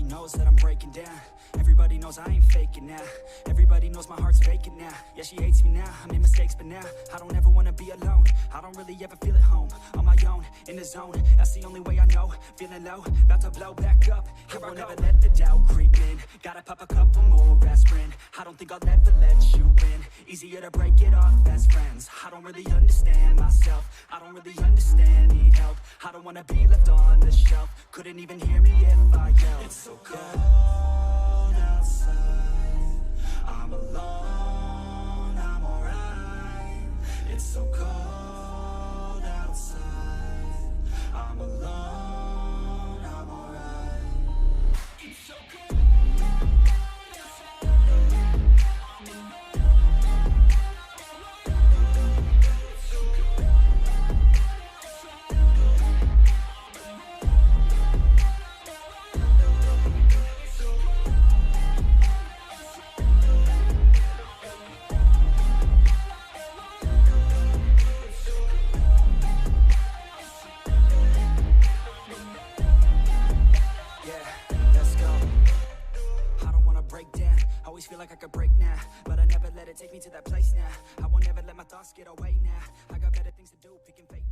knows that I'm breaking down. Everybody knows I ain't faking now. Everybody knows my heart's vacant now. Yeah, she hates me now, I made mistakes, but now I don't ever wanna be alone. I don't really ever feel at home, on my own, in the zone. That's the only way I know, feeling low, about to blow back up. Here I never let the doubt creep in. Gotta pop a couple more aspirin. I don't think I'll ever let you in. Easier to break it off best friends. I don't really understand myself, I don't really understand, need help. I don't wanna be left on the shelf. Couldn't even hear me if I yelled. It's so cold outside, I'm alone, I'm alright. It's so cold outside, I'm alone, I'm alright. It's so cold outside, I'm alone. Always feel like I could break now, but I never let it take me to that place now. I won't ever let my thoughts get away now. I got better things to do, picking fate.